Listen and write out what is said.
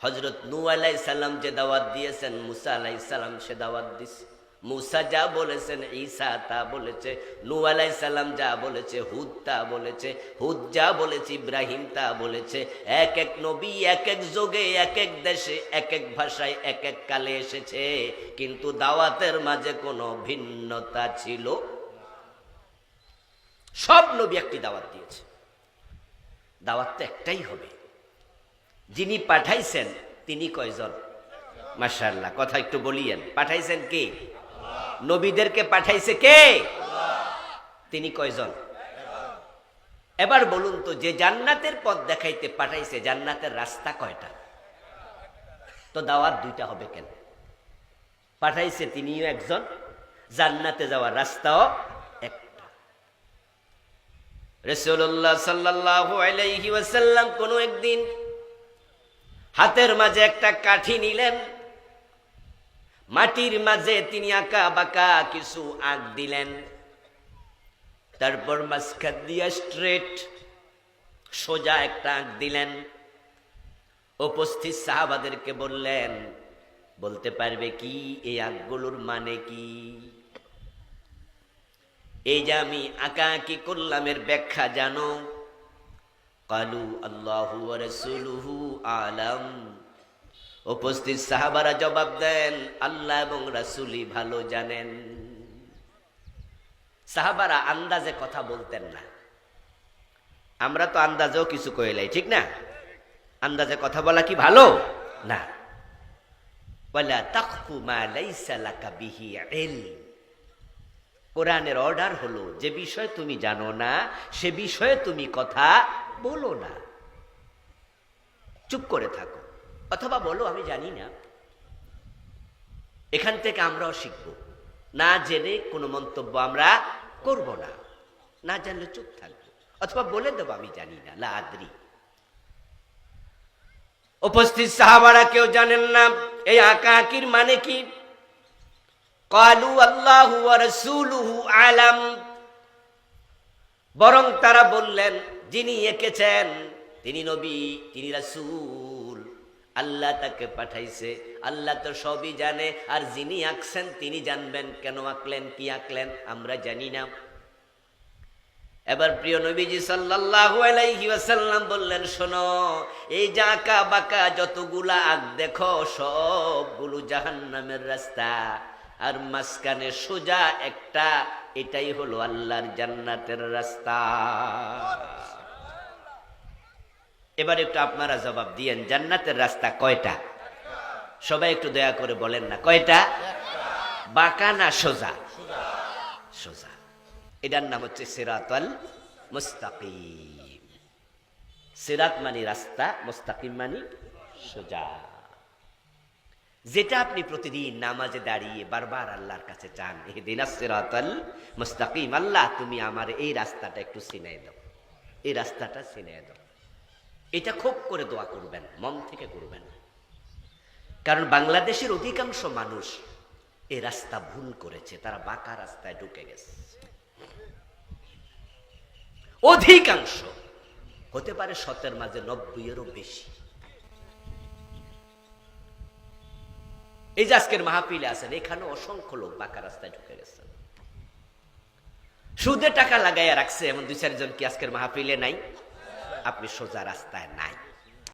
হযরত নূহ আলাইহিস সালাম যে দাওয়াত দিয়েছেন, মুসা আলাইহিস সালাম সে দাওয়াত দিয়েছে। মুসা যা বলেছেন ঈসা তা বলেছে, নূহ আলাইহিস সালাম যা বলেছে হুদ তা বলেছে, হুদ যা বলেছে ইব্রাহিম তা বলেছে। এক এক নবী এক এক যুগে এক এক দেশে এক এক ভাষায় এক এক কালে এসেছে, কিন্তু দাওয়াতের মাঝে কোনো ভিন্নতা ছিল। সব নবী একটি দাওয়াত দিয়েছে, দাওয়াত তো একটাই হবে। যিনি পাঠাইছেন তিনি কয়জন? মাশাআল্লাহ, কথা একটু বলিয়েন। পাঠাইছেন কে? নবীদেরকে পাঠাইছে কে? তিনি কয়জন? এবার বলুন তো, যে জান্নাতের পথ দেখাইতে পাঠাইছে, জান্নাতের রাস্তা কয়টা? তো দাওয়াত দুইটা হবে কেন? পাঠাইছে তিনিও একজন, জান্নাতে যাওয়ার রাস্তাও একটা। রাসূলুল্লাহ সাল্লাল্লাহু আলাইহি ওয়াসাল্লাম কোনো একদিন হাতের মাঝে একটা কাঠি নিলেন, মাটির মাঝে তিনি আঁকা বাঁকা কিছু আঁক দিলেন, তারপর মাঝখান দিয়া স্ট্রেট সোজা একটা আঁক দিলেন। উপস্থিত সাহাবাদেরকে বললেন, বলতে পারবে কি এই আঁকগুলোর মানে কি? এই যে আমি আঁকাআঁকি করলাম এর ব্যাখ্যা জানো? কালু আল্লাহু ওয়া রাসূলুহু আলাম। উপস্থিত সাহাবারা জবাব দেন, আল্লাহ এবং রাসূলই ভালো জানেন। সাহাবারা আন্দাজে কথা বলতেন না। আমরা তো আন্দাজেও কিছু কইলাই, ঠিক না? আন্দাজে কথা বলা কি ভালো না? ওয়ালা তাকফু মা লাইসা লাকা বিহি ইলম। কোরআনের অর্ডার হলো, যে বিষয় তুমি জানো না সে বিষয়ে তুমি কথা বলো না, চুপ করে থাকো, অথবা বলো আমি জানি না। এখান থেকে আমরাও শিখব, না জেনে কোনো মন্তব্য আমরা করব না, না জানলে চুপ থাকবো, অথবা বলে দেবো আমি জানি না, লা আদরি। উপস্থিত সাহাবারা কেউ জানেন না এই আঁকাআঁকির মানে কি। কালু আল্লাহু ওয়া রাসূলুহু আলাম। বরং তারা বললেন, যিনি এঁকেছেন তিনি নবী, তিনি রাসূল, আল্লাহ তাকে পাঠাইছে, আল্লাহ তো সবই জানে। আর যিনি আঁকছেন তিনি জানবেন কেন আঁকলেন, কি আঁকলেন, আমরা জানি না। এবার প্রিয় নবীজি সাল্লাল্লাহু আলাইহি ওয়াসাল্লাম বললেন, শোনো, এই যে আঁকা বাঁকা যতগুলা আঁক দেখো সবগুলো জাহান্নামের রাস্তা, আর মাঝখানে সোজা একটা, এটাই হলো আল্লাহর জান্নাতের রাস্তা। এবার একটু আপনারা জবাব দিয়েন, জান্নাতের রাস্তা কয়টা? সবাই একটু দয়া করে বলেন না, কয়টা? বাঁকা না সোজা? সোজা। এটার নাম হচ্ছে সিরাতাল মুস্তাকিম। সিরাত মানে রাস্তা, মুস্তাকিম মানে সোজা। যেটা আপনি প্রতিদিন নামাজে দাঁড়িয়ে বারবার আল্লাহর কাছে চান, ইহদিনাস সিরাতাল মুস্তাকিম, আল্লাহ তুমি আমার এই রাস্তাটা একটু চিনিয়ে দাও, এই রাস্তাটা চিনিয়ে দাও। এটা খুব করে দোয়া করবেন, মন থেকে করবেন। কারণ বাংলাদেশের অধিকাংশ মানুষ এই রাস্তা ভুল করেছে, তারা বাঁকা রাস্তায় ঢুকে গেছে। অধিকাংশ, হতে পারে 100-এর মাঝে 90-এরও বেশি। এই যে আজকের মাহফিলে আছেন, এখানে অসংখ্য লোক বাঁকা রাস্তায় ঢুকে গেছেন। সুদে টাকা লাগাইয়া রাখছে এমন 2-4 জন কি আজকের মাহফিলে নাই? আপনি সোজা রাস্তায় নাই।